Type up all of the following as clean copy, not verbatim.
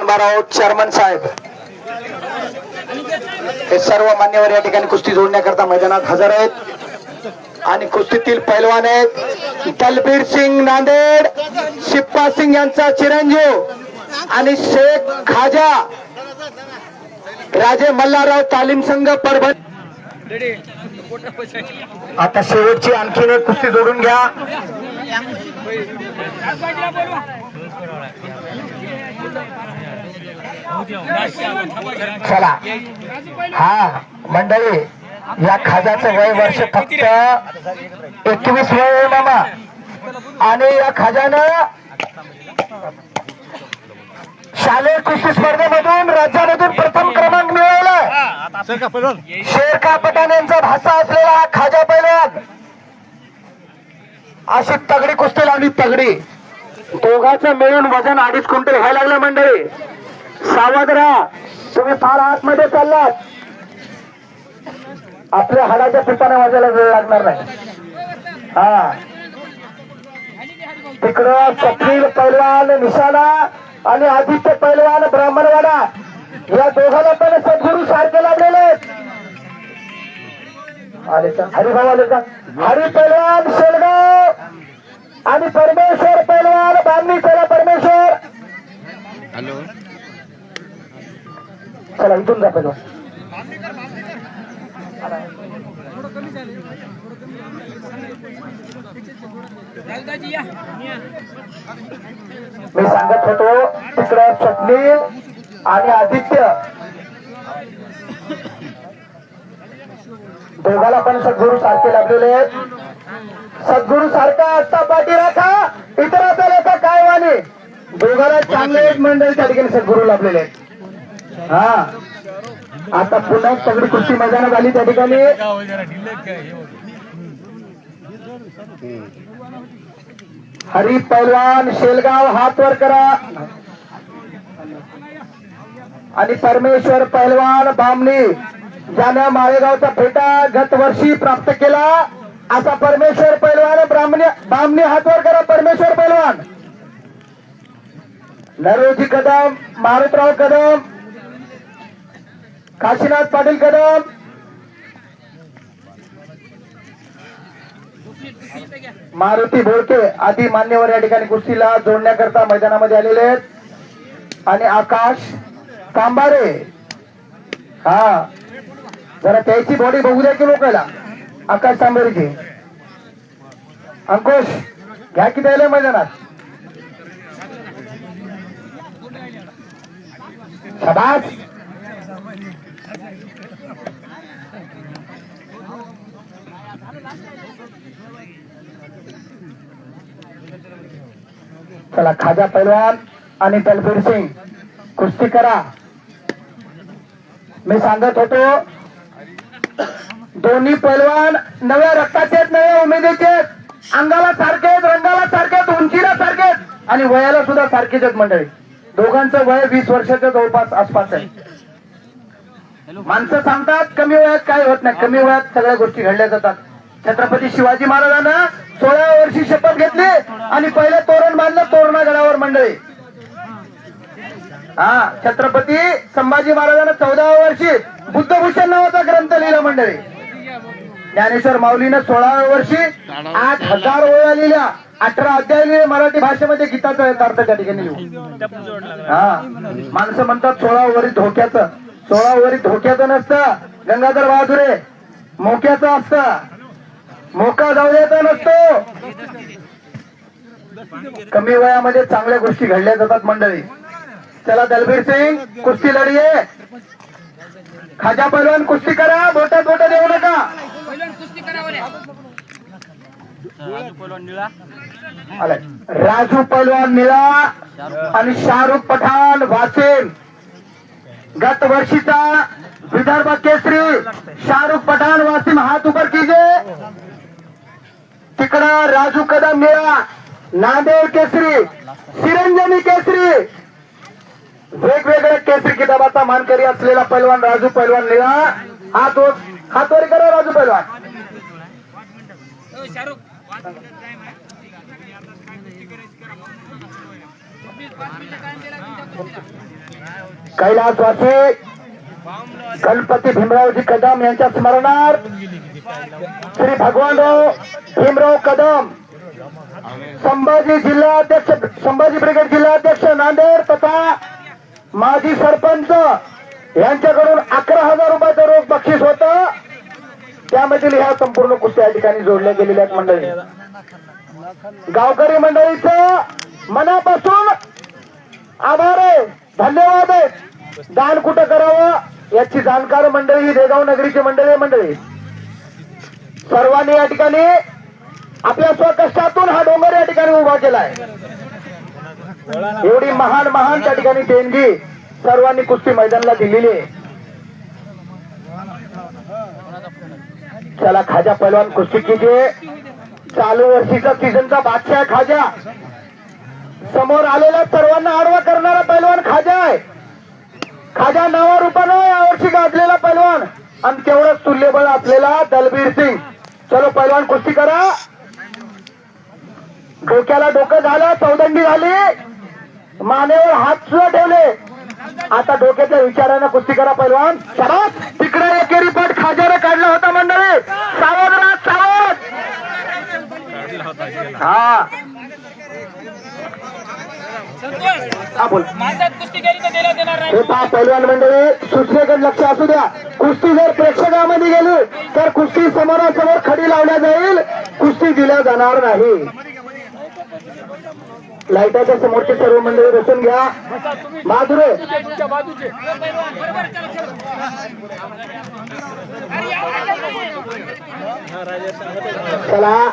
खांबाराव chairman साहेब हे सर्व मान्यवर या ठिकाणी कुस्ती जोडण्याकरता मैदानात हजर आहेत आणि कुस्तीतील पैलवान आहेत दलबीर सिंग नांदेड, शिप्पा सिंग यांचा चिरंजीव आणि शेख खाजा राजे मल्हारराव तालीम संघ परभणी. आता शेवटची आणखीन एक कुस्ती जोडून घ्या. चला हा मंडळी, या खाजाचं वय वर्ष फक्त 21 वय आहे मामा. आणि या खाजानं शालेय कुस्ती स्पर्धेमधून राज्यामधून प्रथम क्रमांक मिळवला. शेरखा पठाण यांचा भाषा असलेला हा खाजा पैलवान अशी तगडी कुस्ती लावली. तगडी दोघांचं मिळून वजन 2.5 क्विंटल व्हायला लागलं. मंडळी सावध राहा, तुम्ही फार आतमध्ये चाललात. आपल्या हाडाच्या पिपाने वाजायला वेळ लागणार नाही. हा तिकडं स्वप्नील पैलवान निशाणा आणि आदित्य पैलवान ब्राह्मणवाडा या दोघांना पण सद्गुरू सारखे लागलेले आले का? हरिभाऊ आले का? हरी पैलवान शेलगाव आणि परमेश्वर पैलवान बामणी. चला परमेश्वर, चला इथून जा पैलवान. मी सांगत होतो तिकडे स्वप्नील आणि आदित्य दोघाला पण सद्गुरू सारखे लागलेले आहेत. सद्गुरू सारखा असता पाठी राखा, इतराचा लेखा काय वाणी. दोघाला चांगले एक मंडळी त्या ठिकाणी सद्गुरू लाभलेले आहेत. हा आता पुन्हा सगळी कुस्ती मैदानात आली त्या ठिकाणी. हरी पैलवान शेलगाव हात वर करा आणि परमेश्वर पैलवान बामणी ज्यानं माळेगावचा फेटा गत वर्षी प्राप्त केला असा परमेश्वर पैलवान बामणी हात वर करा. परमेश्वर पैलवान, नरोजी कदम, मारुतराव कदम, काशीनाथ पाटील कदम, मारुती भोळके आदी मान्यवर या ठिकाणी कुस्तीला जोडण्याकरता मैदानामध्ये आलेले आहेत. आणि आकाश कांबारे, हा जरा त्याची बॉडी बघू द्या की लोकांना. आकाश कांबारेची अंकुश घ्या की द्यायला मैदानात. शाबास. चला खाजा पैलवान आणि दलबीर सिंग कुस्ती करा. मी सांगत होतो दोन्ही पैलवान नव्या रक्ताचे आहेत, नव्या उमेदीचे आहेत. अंगाला सारखे आहेत, रंगाला सारखे आहेत, उंचीला सारखे आहेत आणि वयाला सुद्धा सारखेच आहेत. मंडळी दोघांचं वय 20 वर्षाच्या जवळपास आसपास आहे. माणसं सांगतात कमी वयात काय होत नाही, कमी वयात सगळ्या गोष्टी घडल्या जातात. छत्रपती शिवाजी महाराजांना 16व्या वर्षी शपथ घेतली आणि पहिले तोरण बांधलं तोरणागडावर. मंडळी हा छत्रपती संभाजी महाराजांना 14व्या वर्षी बुद्धभूषण नावाचा ग्रंथ लिहिला. मंडळी ज्ञानेश्वर माऊलीनं 16व्या वर्षी 8000 ओव्या लिहिल्या, 18 अध्याय लिहिले मराठी भाषेमध्ये. गीताचा अर्थ त्या ठिकाणी लिहू. हा माणसं म्हणतात 16 वरी धोक्याचं. 16 वरी धोक्याचं नसतं, गंगाधर बहादुरे मोक्याचं असतं. मोका जाऊ द्यायचा नसतो. कमी वयामध्ये चांगल्या गोष्टी घडल्या जातात. मंडळी चला दलबीर सिंग कुस्ती लढिये. खाजा पैलवान कुस्ती करा, बोटात बोट देऊ नका. राजू पैलवान निळा आणि शाहरुख पठाण वासिम. गत वर्षीचा विदर्भ केसरी शाहरुख पठाण वासिम हात ऊपर कीजिए. तिकडं राजू कदम निळा, नांदेड केसरी, चिरंजनी केसरी, वेगवेगळ्या केसरी किताबाचा मानकरी असलेला पैलवान राजू पैलवान निळा. हात वर करा राजू पैलवान. कैलासवासी गणपती भीमरावजी कदम यांच्या स्मरणार्थ श्री भगवानराव भीमराव कदम संभाजी ब्रिगेड जिल्हाध्यक्ष नांदेड तथा माजी सरपंच यांच्याकडून 11,000 रुपयाचं रोख बक्षीस होतं. त्यामधील ह्या संपूर्ण कुस्त्या या ठिकाणी जोडल्या गेलेल्या आहेत. मंडळी, गावकरी मंडळीचं मनापासून आभार आहे, धन्यवाद आहे. दान कुठं करावं याची जाणकार मंडळी ही देगाव नगरीची मंडळी सर्वांनी या ठिकाणी आपल्या स्वकष्टातून हा डोंगर या ठिकाणी उभा केला आहे. एवढी महान त्या ठिकाणी देणगी सर्वांनी कुस्ती मैदानाला दिलेली आहे. चला खाजा पैलवान कुस्ती कीजिए. चालू वर्षीचा सीझनचा बादशाह खाजा, समोर आलेल्या सर्वांना आडवा करणारा पैलवान खाजा आहे. खाजा नावारूपानं यावर्षी गाजलेला पैलवान आणि तेवढंच तुल्यबळ असलेला दलबीर सिंग. चलो पैलवान कुस्ती करा. डोक्याला डोकं झालं, चौदंडी झाली, मानेवर हात सुद्धा ठेवले. आता डोक्याच्या विचारानं कुस्ती करा पैलवान. शाबास. तिकडे एकेरी पट खाजाने काढला होता मंडळी. सावध राहा, सावध. हा बोल. हे पहा पैलवान मंडळी, सूचनेकडे लक्ष असू द्या. कुस्ती जर प्रेक्षकांमध्ये गेली तर कुस्ती समोरासमोर खडी लावल्या जाईल, कुस्ती दिल्या जाणार नाही. लाईटाच्या समोरचे सर्व मंडळी बसून घ्या. बहादुरे चला.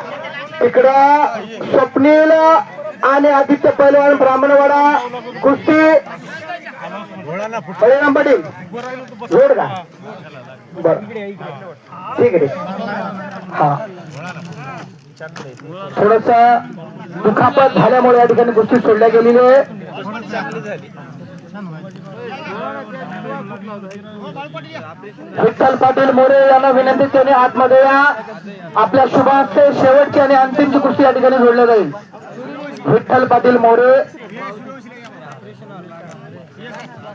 तिकडं स्वप्नील आणि आदित्य पैलवान ब्राह्मणवाडा कुस्ती परिणाम पाटील जोड का बर ठीक आहे. हा थोडस दुखापत झाल्यामुळे या ठिकाणी कुस्ती सोडल्या गेलेली आहे. विठ्ठल पाटील मोरे यांना विनंती, त्याने आतमध्ये या. आपल्या शुभाचे शेवटची आणि अंतिमची कुस्ती या ठिकाणी जोडल्या जाईल. विठ्ठल पाटील मोरे,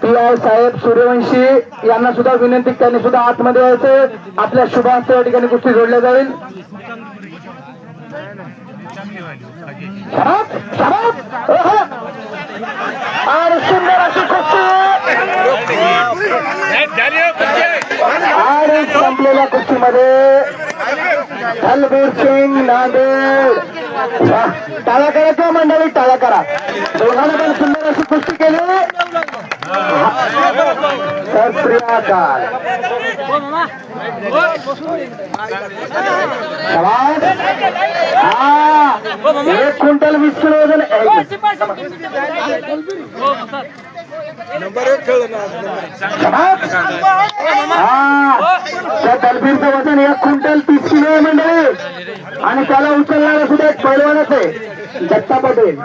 PI साहेब सूर्यवंशी यांना सुद्धा विनंती, त्यांनी सुद्धा आतमध्ये यायचे. आपल्या शुभाचे या ठिकाणी कुस्ती जोडल्या जाईल. आणि सुंदर अशी कुस्ती आणि संपलेल्या कुस्तीमध्ये दलबीर सिंग नांदेड. टाळ्या करा किंवा मंडळी टाळ्या करा. दोघांना पण सुंदर अशी कुस्ती केली. तर प्रियाकाल हा 1 क्विंटल 20 किलो वजन. त्या दलबीरचं वजन 1 क्विंटल 30 किलो आहे मंडळी. आणि त्याला उचलणारा सुद्धा एक पैलवानच आहे, दत्ता पटेल.